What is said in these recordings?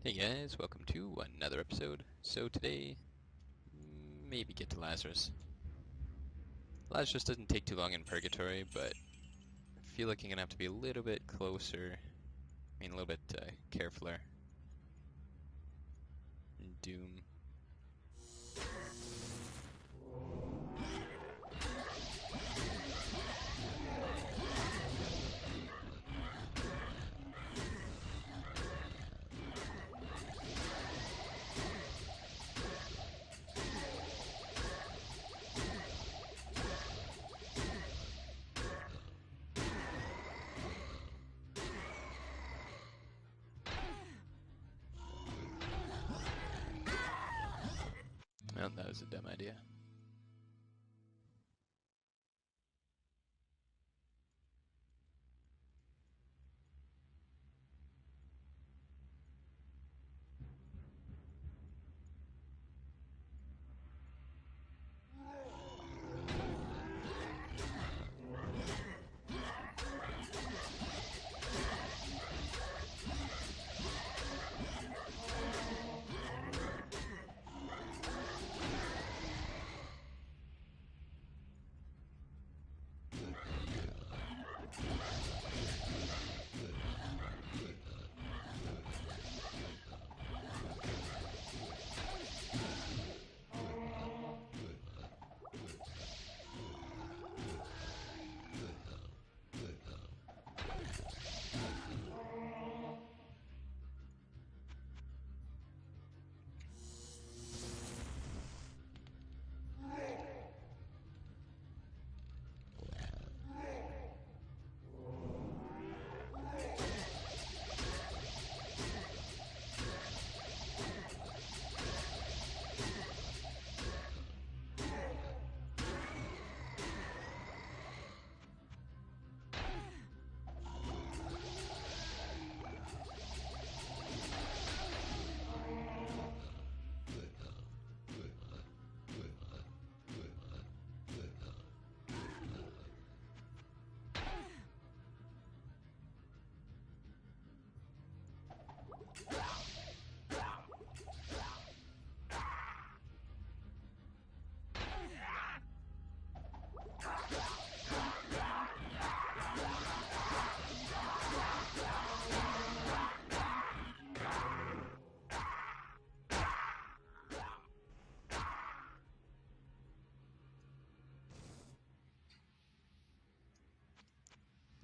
Hey guys, welcome to another episode. So today, maybe get to Lazarus. Lazarus doesn't take too long in Purgatory, but I feel like I'm gonna have to be a little bit closer. I mean, a little bit carefuler. In Doom. Well, that was a dumb idea.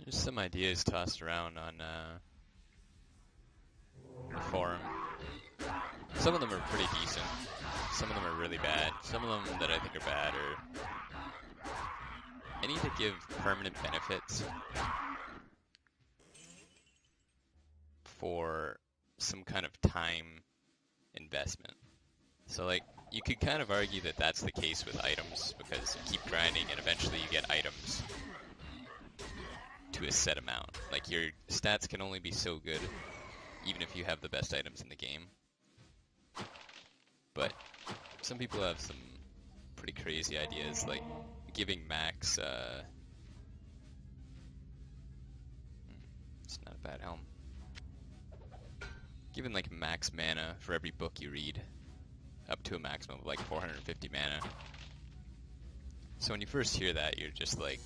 There's some ideas tossed around on the forum. Some of them are pretty decent. Some of them are really bad. Some of them that I think are bad are... I need to give permanent benefits for some kind of time investment. So like, you could kind of argue that that's the case with items, because you keep grinding and eventually you get items to a set amount. Like, your stats can only be so good, even if you have the best items in the game. But some people have some pretty crazy ideas, like giving max, it's not a bad helm. Giving like max mana for every book you read, up to a maximum of like 450 mana. So when you first hear that, you're just like,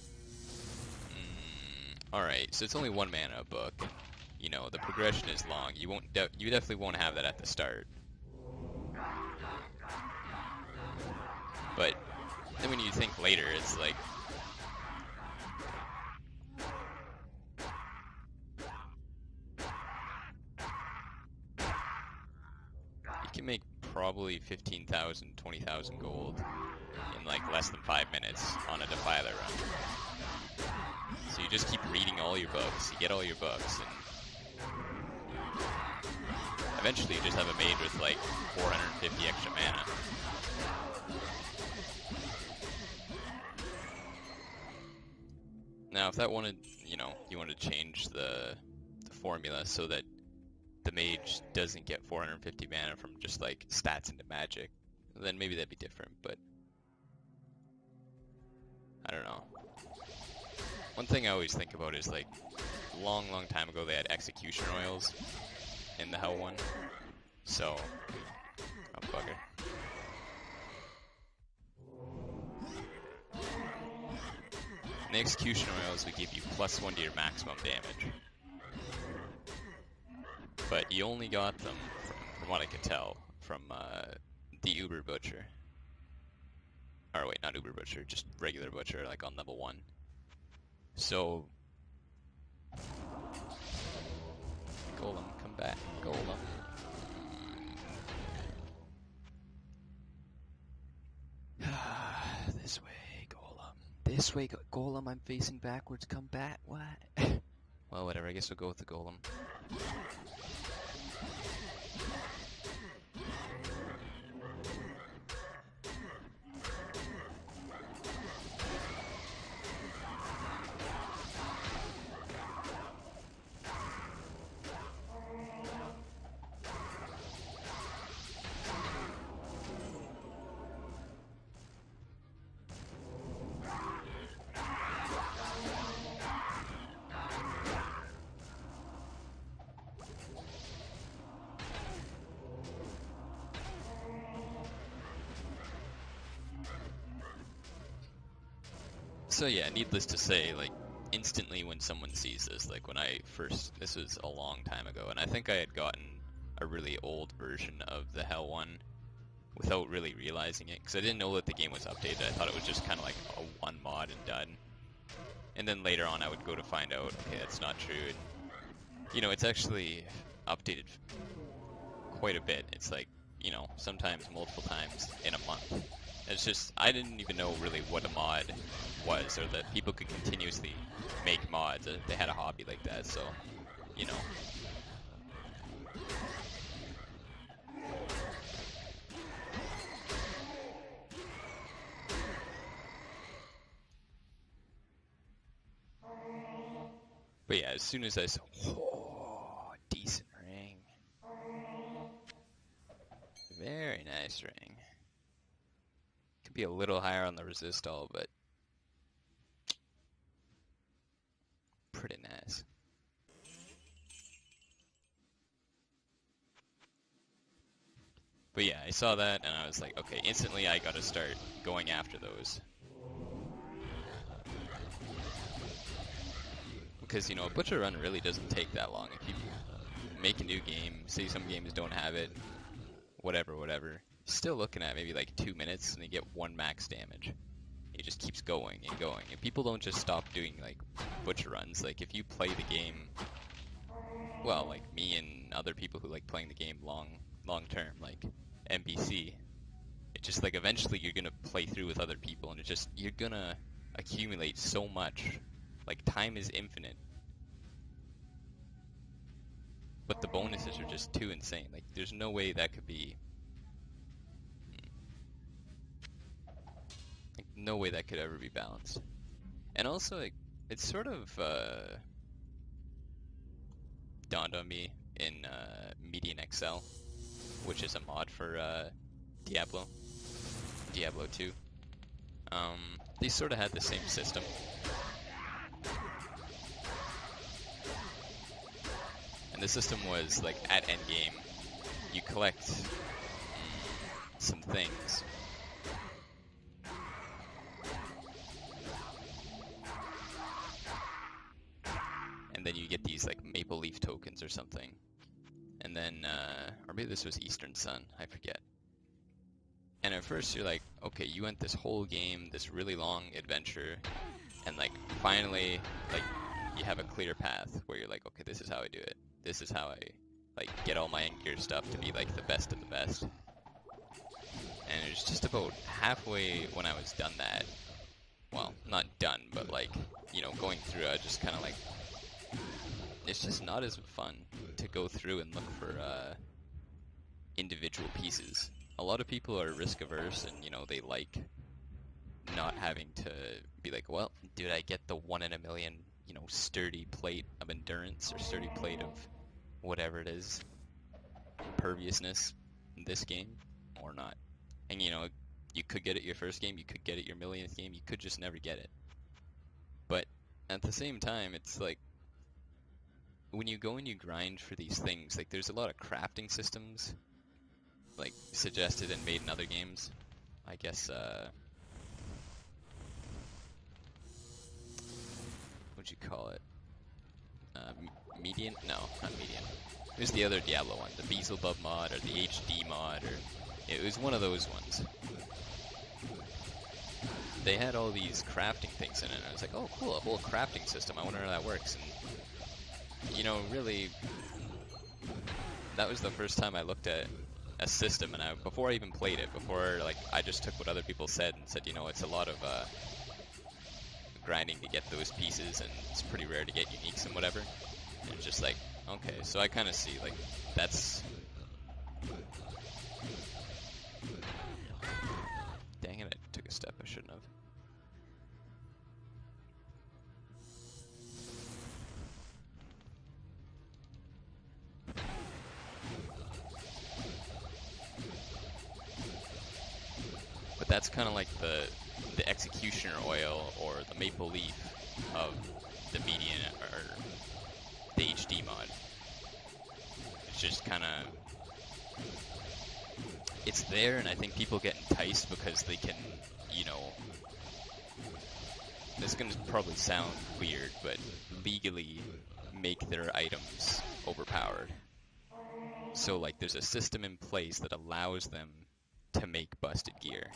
alright, so it's only 1 mana a book. You know, the progression is long. You definitely won't have that at the start. But then when you think later, it's like, you can make probably 15,000, 20,000 gold in like less than 5 minutes on a Defiler run. So you just keep reading all your books, you get all your books, and eventually you just have a mage with like 450 extra mana. Now if that wanted, you wanted to change the formula so that the mage doesn't get 450 mana from just like stats into magic, then maybe that'd be different, but I don't know. One thing I always think about is like, long time ago they had execution oils in the Hell one. So, oh bugger. In the execution royals, we give you +1 to your maximum damage. But you only got them, from what I could tell, from the Uber Butcher. Or wait, not Uber Butcher, just regular Butcher, like on level 1. So... Golem, come back, Golem. This way, Golem. This way, Golem, I'm facing backwards, come back, what? Well, whatever, I guess we'll go with the Golem. So yeah, needless to say, like, instantly when someone sees this, like when I first, this was a long time ago, and I think I had gotten a really old version of the Hell one without really realizing it, because I didn't know that the game was updated. I thought it was just kind of like a one mod and done. And then later on I would go to find out, okay, that's not true. And, you know, it's actually updated quite a bit. It's like, you know, sometimes multiple times in a month. It's just, I didn't even know really what a mod was, or that people could continuously make mods if they had a hobby like that, so, you know. But yeah, as soon as I saw, oh, decent ring. Very nice ring. Could be a little higher on the resistol, but pretty nice. But yeah, I saw that and I was like, okay, instantly I gotta start going after those. Because, you know, a butcher run really doesn't take that long. If you make a new game, say some games don't have it, whatever, you're still looking at maybe like 2 minutes and you get 1 max damage. It just keeps going and going. And people don't just stop doing like butcher runs. Like if you play the game, well, like me and other people who like playing the game long term, like NPC, it just like eventually you're gonna play through with other people and it just, you're gonna accumulate so much. Like time is infinite. But the bonuses are just too insane. Like there's no way that could be, like no way that could ever be balanced. And also like, it's sort of dawned on me in Median XL, which is a mod for Diablo 2. They sort of had the same system. And the system was like at endgame, you collect some things. And then you get these like maple leaf tokens or something. And then, or maybe this was Eastern Sun, I forget. And at first you're like, okay, you went this whole game, this really long adventure, and like finally, like you have a clear path where you're like, okay, this is how I do it. This is how I like get all my end gear stuff to be like the best of the best. And it was just about halfway when I was done that. Well, not done, but like, you know, going through, I just kind of like, it's just not as fun to go through and look for individual pieces. A lot of people are risk averse and, you know, they like not having to be like, well, did I get the 1 in a million, you know, sturdy plate of endurance or sturdy plate of whatever it is, imperviousness in this game or not? And, you know, you could get it your first game, you could get it your millionth game, you could just never get it. But at the same time, it's like, when you go and you grind for these things, like there's a lot of crafting systems like suggested and made in other games. I guess what'd you call it? Median? No, not median. It was the other Diablo one, the Beelzebub mod or the HD mod, or it was one of those ones. They had all these crafting things in it, and I was like, oh cool, a whole crafting system, I wonder how that works. And you know, really, that was the first time I looked at a system, and before I even played it, before like I just took what other people said and said, you know, it's a lot of grinding to get those pieces, and it's pretty rare to get uniques and whatever. And it's just like, okay, so I kind of see like that's. Dang it! I took a step I shouldn't have. But that's kind of like the executioner oil or the maple leaf of the median or the HD mod. It's just kind of, it's there, and I think people get enticed because they can, you know, this is going to probably sound weird, but legally make their items overpowered. So like there's a system in place that allows them to make busted gear.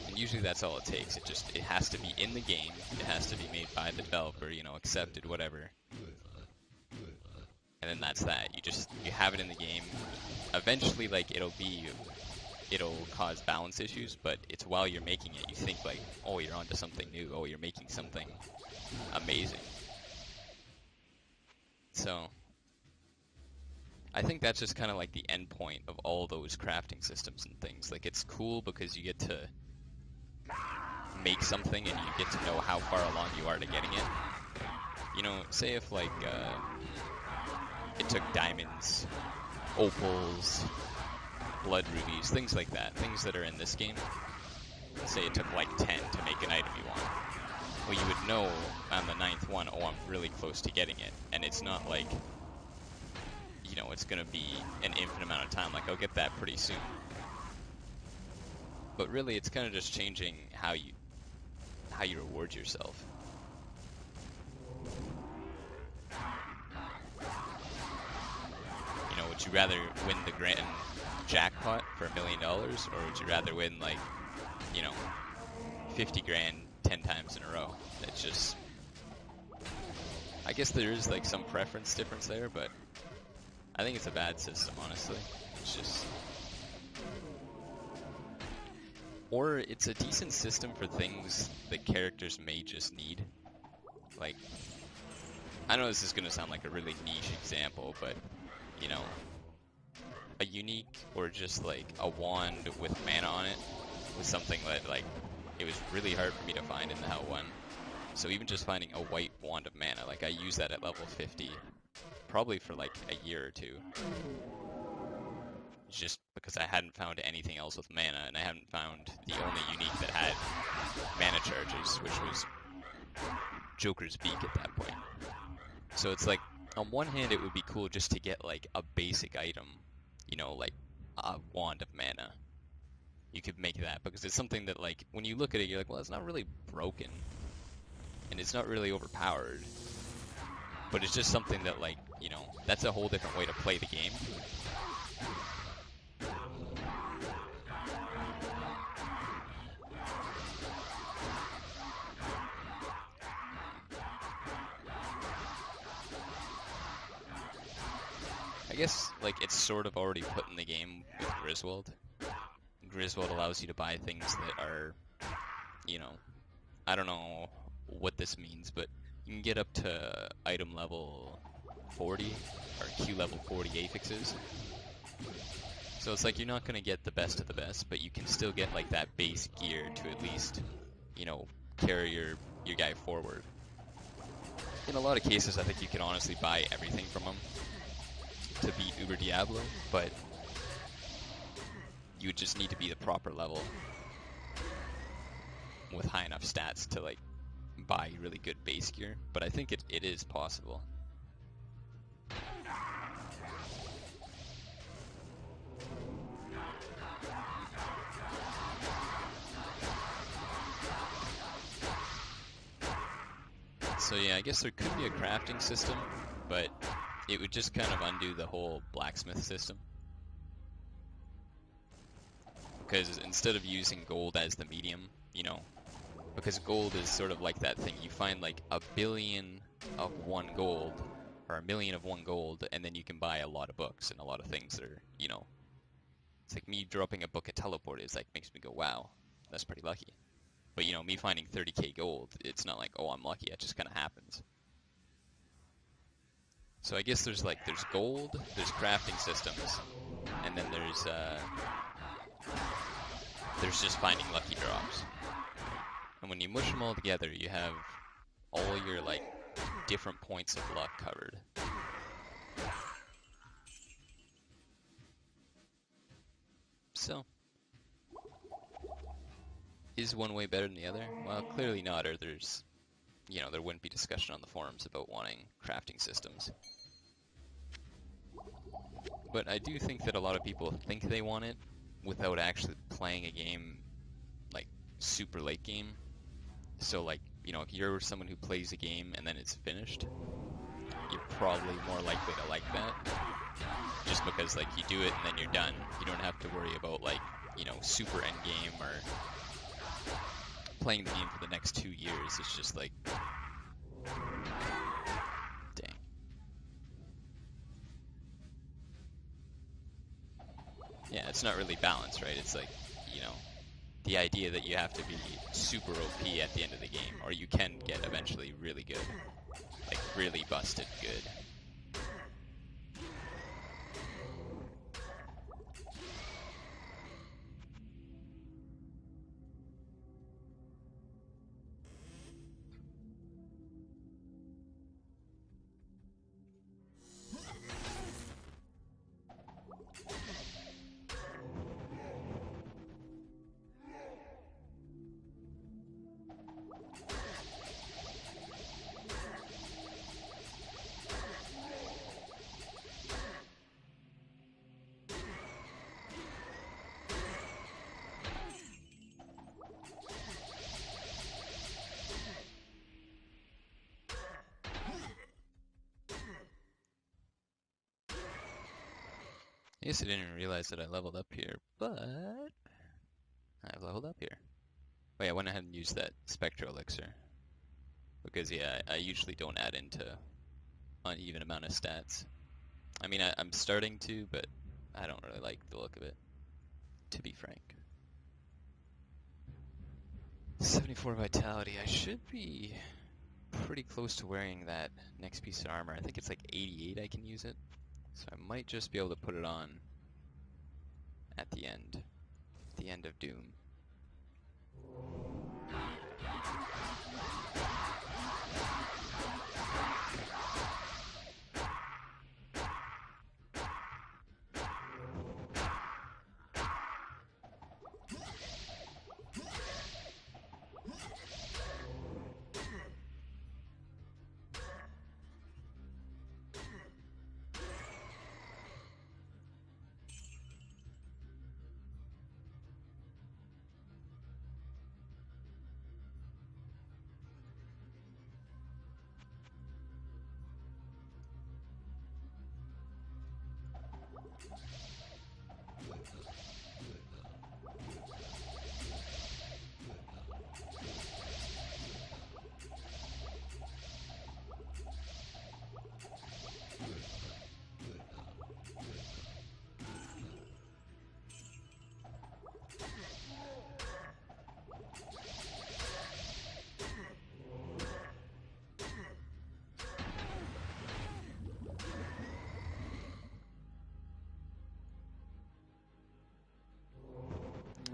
And usually that's all it takes. It has to be in the game. It has to be made by the developer, you know, accepted, whatever. And then that's that. You have it in the game. Eventually, like, it'll cause balance issues, but it's while you're making it, you think like, oh, you're onto something new. Oh, you're making something amazing. So I think that's just kind of like the end point of all those crafting systems and things. Like, it's cool because you get to make something and you get to know how far along you are to getting it. You know, say if like it took diamonds, opals, blood rubies, things like that, things that are in this game. Say it took like 10 to make an item you want. Well, you would know on the 9th one, oh, I'm really close to getting it, and it's not like, you know, it's gonna be an infinite amount of time. Like, I'll get that pretty soon. But really, it's kind of just changing how you reward yourself. You know, would you rather win the grand jackpot for $1 million, or would you rather win, like, you know, 50 grand 10 times in a row? It's just, I guess there is like some preference difference there, but I think it's a bad system, honestly. It's just, or it's a decent system for things that characters may just need. Like, I know this is going to sound like a really niche example, but, you know, a unique or just like a wand with mana on it was something that, like, it was really hard for me to find in the Thehell 1. So even just finding a white wand of mana, like, I used that at level 50, probably for like a year or two. Just because I hadn't found anything else with mana, and I hadn't found the only unique that had mana charges, which was Joker's Beak at that point. So it's like, on one hand it would be cool just to get like a basic item, you know, like a wand of mana. You could make that, because it's something that, like, when you look at it, you're like, well, it's not really broken, and it's not really overpowered, but it's just something that, like, you know, that's a whole different way to play the game. I guess, like, it's sort of already put in the game with Griswold. Griswold allows you to buy things that are, you know, I don't know what this means, but you can get up to item level 40 or Q level 40 affixes. So it's like you're not going to get the best of the best, but you can still get like that base gear to at least, you know, carry your guy forward. In a lot of cases, I think you can honestly buy everything from them to beat Uber Diablo, but you would just need to be the proper level with high enough stats to, like, buy really good base gear. But I think it is possible. So yeah, I guess there could be a crafting system, but it would just kind of undo the whole blacksmith system. Because instead of using gold as the medium, you know, because gold is sort of like that thing. You find like a billion of one gold, or a million of one gold, and then you can buy a lot of books and a lot of things that are, you know, it's like me dropping a book at teleport is like, makes me go, wow, that's pretty lucky. But you know, me finding 30k gold, it's not like, oh, I'm lucky, it just kind of happens. So I guess there's gold, there's crafting systems, and then there's just finding lucky drops. And when you mush them all together, you have all your like different points of luck covered. So, is one way better than the other? Well, clearly not, or there's, you know, there wouldn't be discussion on the forums about wanting crafting systems. But I do think that a lot of people think they want it without actually playing a game, like, super late game. So, like, you know, if you're someone who plays a game and then it's finished, you're probably more likely to like that. Just because, like, you do it and then you're done. You don't have to worry about, like, you know, super endgame or playing the game for the next 2 years. It's just like, dang. Yeah, it's not really balanced, right? It's like, you know, the idea that you have to be super OP at the end of the game, or you can get eventually really good. Like, really busted good. I guess I didn't even realize that I leveled up here, but I've leveled up here. Oh yeah, I went ahead and used that Spectral Elixir. Because yeah, I usually don't add into uneven amount of stats. I mean, I'm starting to, but I don't really like the look of it, to be frank. 74 Vitality. I should be pretty close to wearing that next piece of armor. I think it's like 88 I can use it. So I might just be able to put it on at the end of Doom.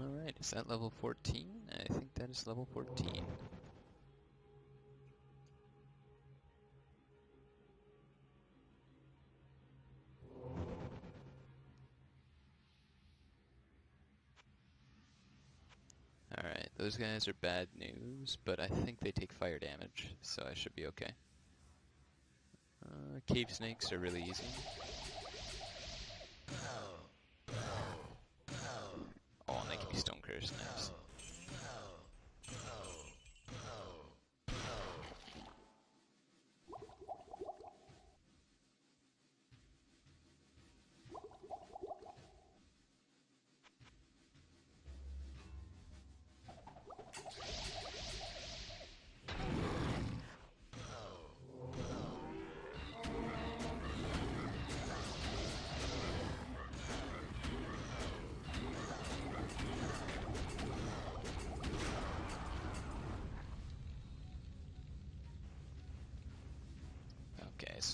Alright, is that level 14? I think that is level 14. Alright, those guys are bad news, but I think they take fire damage, so I should be okay. Cave snakes are really easy. Oh, and they can be stone cutter snakes.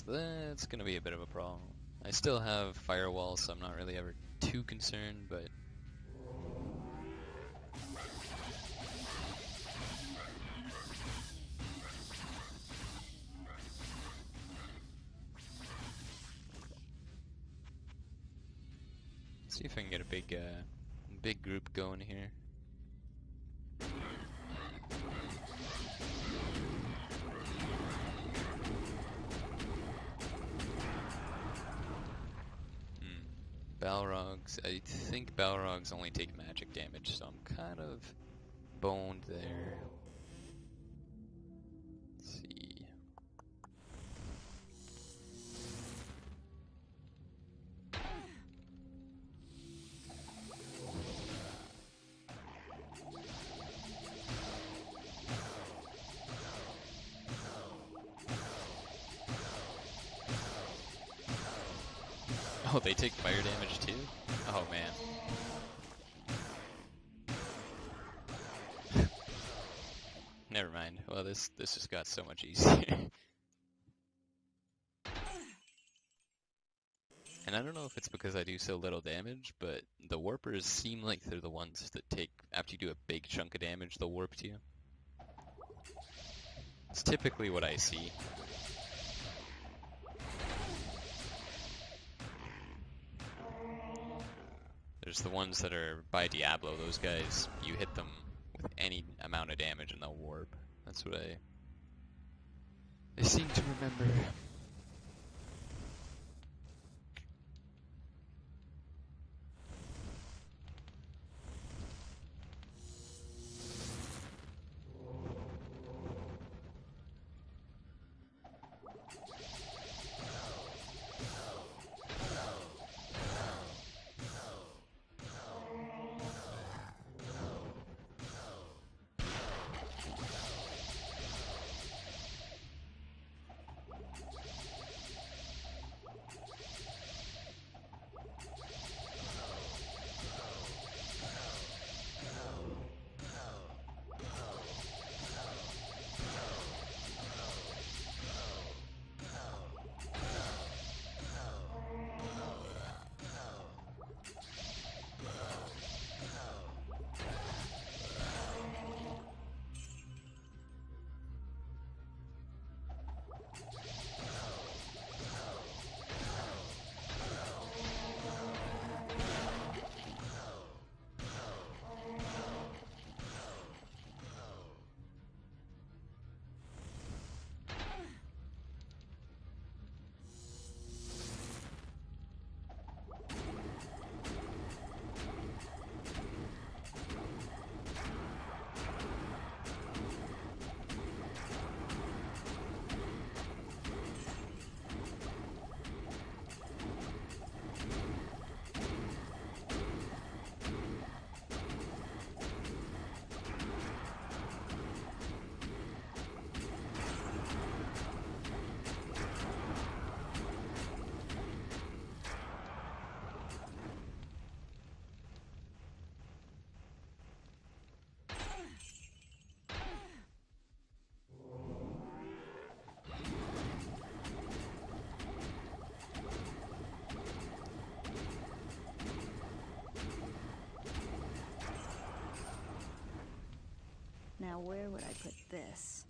that's gonna be a bit of a problem. I still have firewall, so I'm not really ever too concerned, but see if I can get a big group going here. Balrogs, I think Balrogs only take magic damage, so I'm kind of boned there. Let's see. Oh, they take fire damage too? Oh man. Never mind. Well, this just got so much easier. And I don't know if it's because I do so little damage, but the warpers seem like they're the ones that take, after you do a big chunk of damage, they'll warp to you. It's typically what I see. There's the ones that are by Diablo, those guys, you hit them with any amount of damage and they'll warp. That's what I seem to remember. Now where would I put this?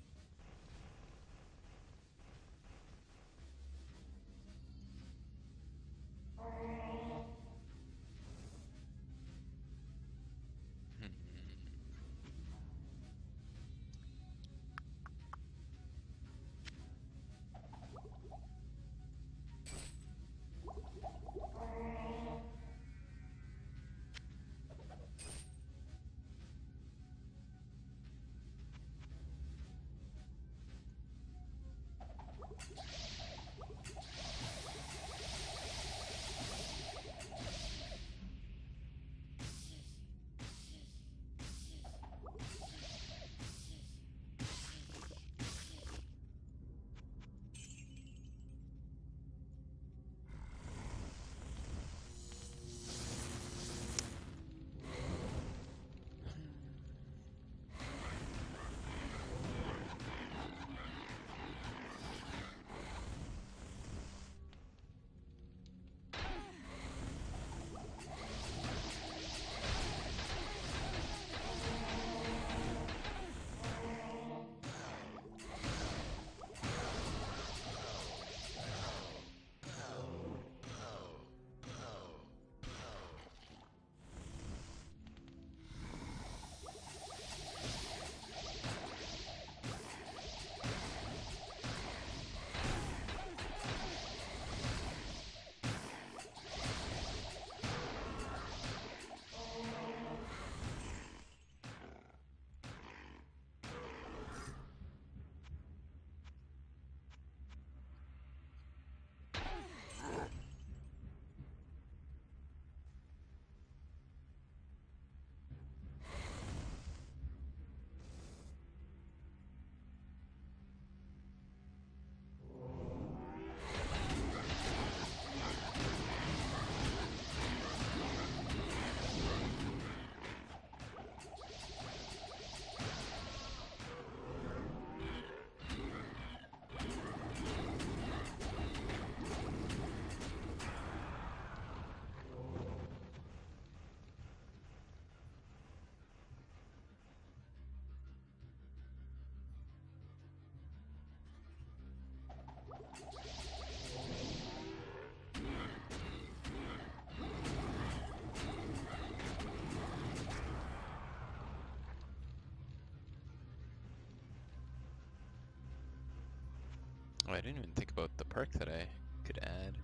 I didn't even think about the perk that I could add.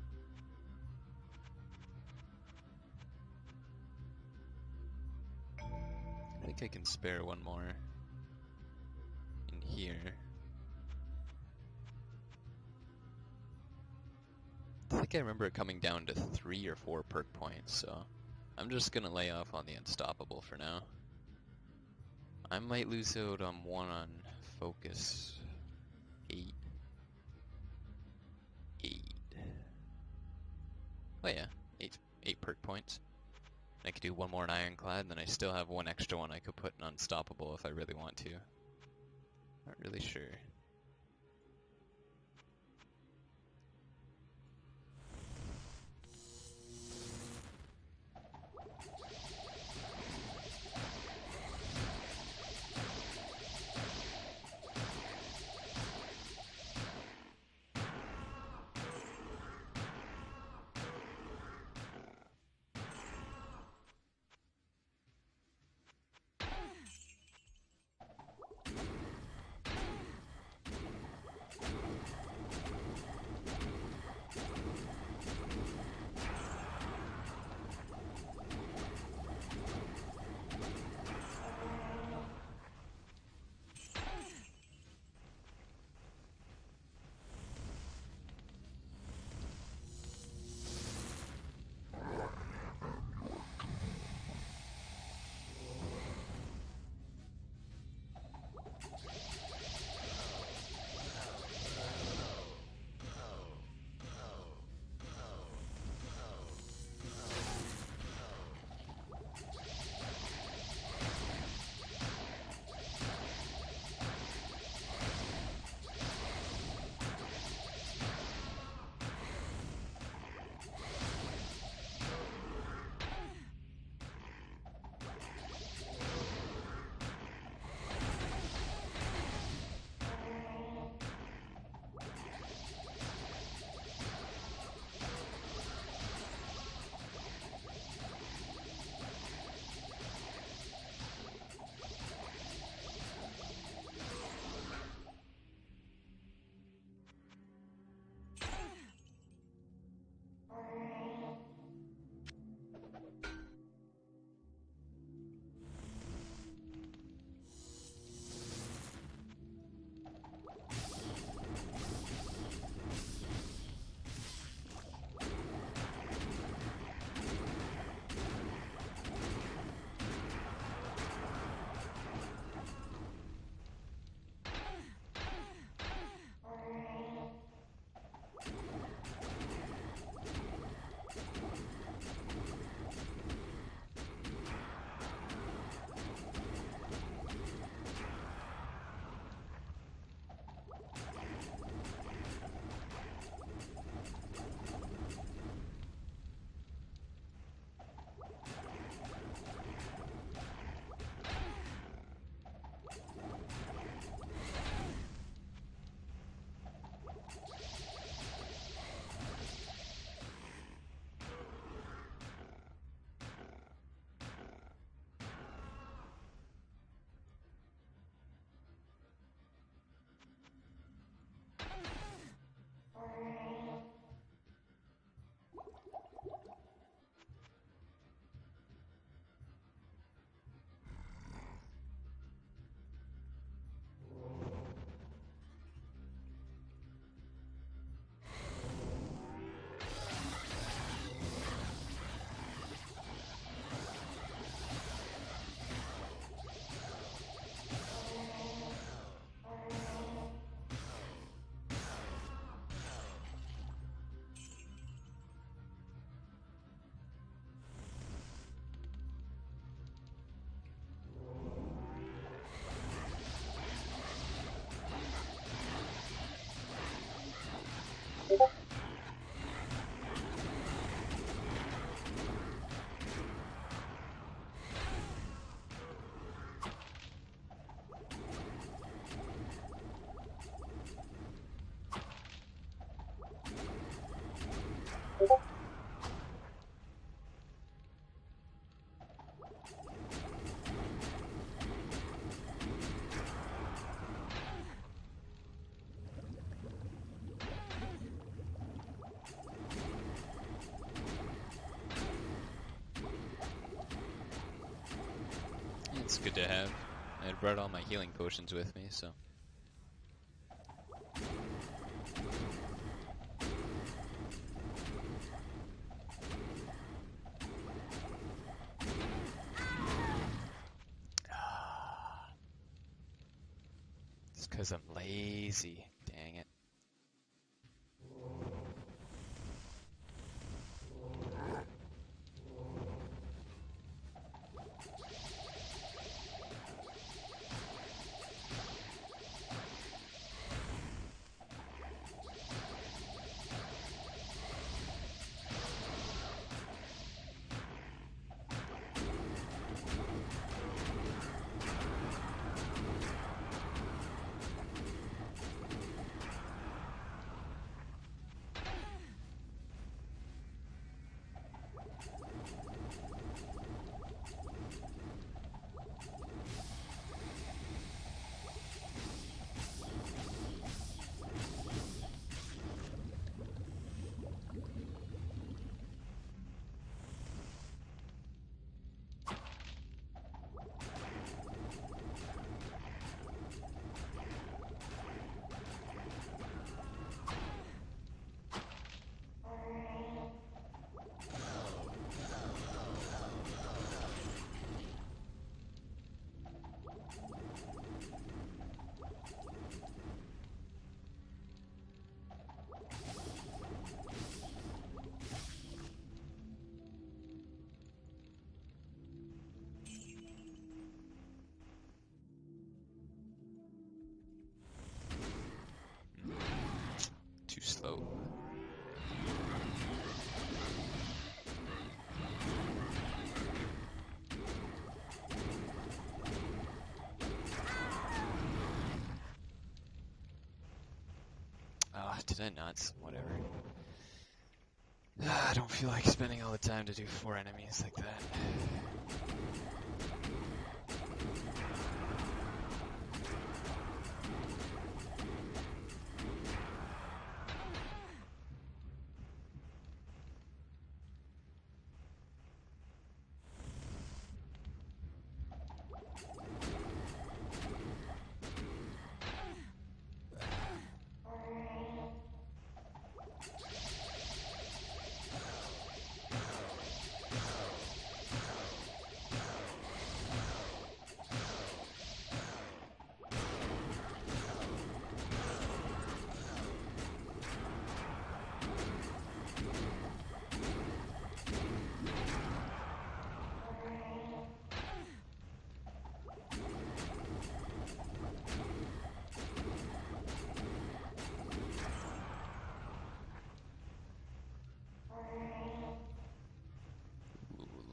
I think I can spare one more in here. I think I remember it coming down to 3 or 4 perk points, so I'm just gonna lay off on the Unstoppable for now. I might lose out on one on Focus. 8. Oh yeah, 8 perk points. I could do one more in Ironclad, and then I still have one extra one I could put in Unstoppable if I really want to. Not really sure. good to have. I had brought all my healing potions with me, so. It's because I'm lazy. Dang it. Too slow. Ah, did I not? Whatever. I don't feel like spending all the time to do 4 enemies like that.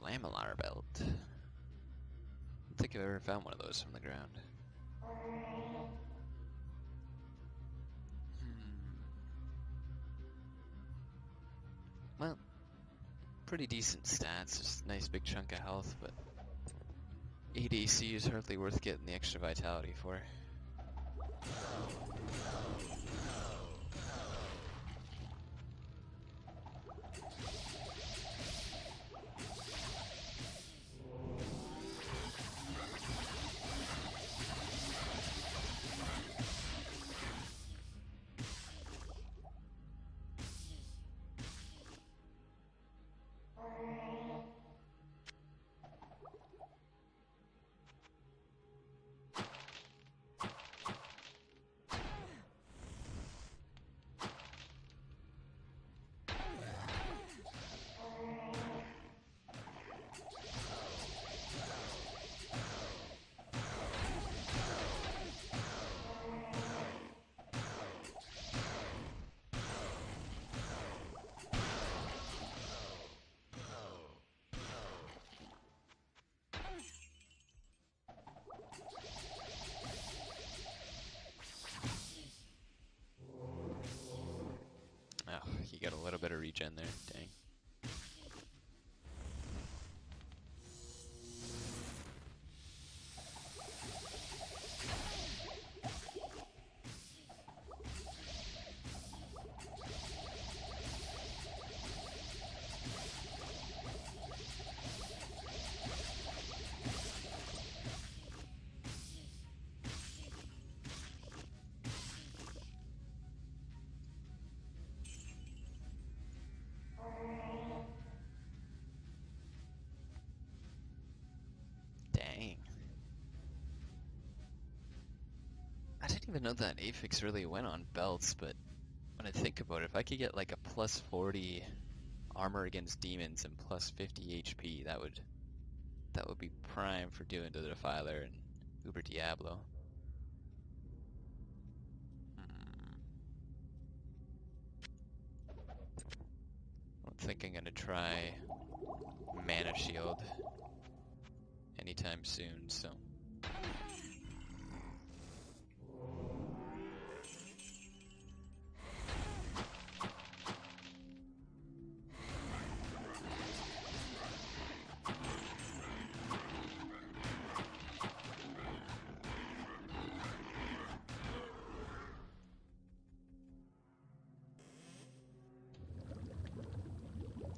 Lamellar belt. I don't think I've ever found one of those from the ground. Well, pretty decent stats, just a nice big chunk of health, but 8 AC is hardly worth getting the extra vitality for. Oh, he got a little bit of regen there, dang. didn't even know that affix really went on belts, but when I think about it, if I could get like a plus 40 armor against demons and plus 50 HP, that would be prime for doing the Defiler and Uber Diablo. I don't think I'm gonna try Mana Shield anytime soon, so.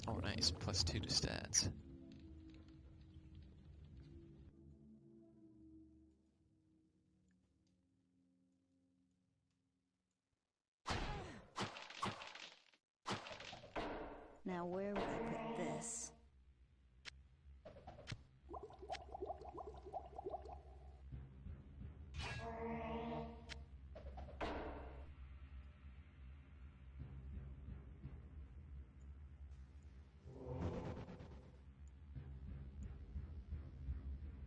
Oh nice, plus 2 to stats. Now where would I put this?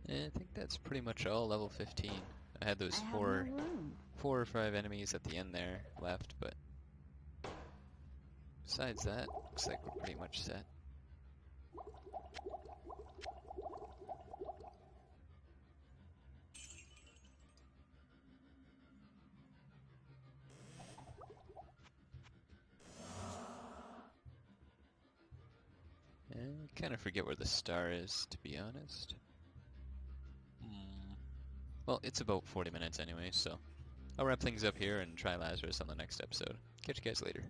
I think that's pretty much all level 15. I had those I have four no room. or 5 enemies at the end there left, but besides that, looks like we're pretty much set. I kind of forget where the star is, to be honest. Well, it's about 40 minutes anyway, so I'll wrap things up here and try Lazarus on the next episode. Catch you guys later.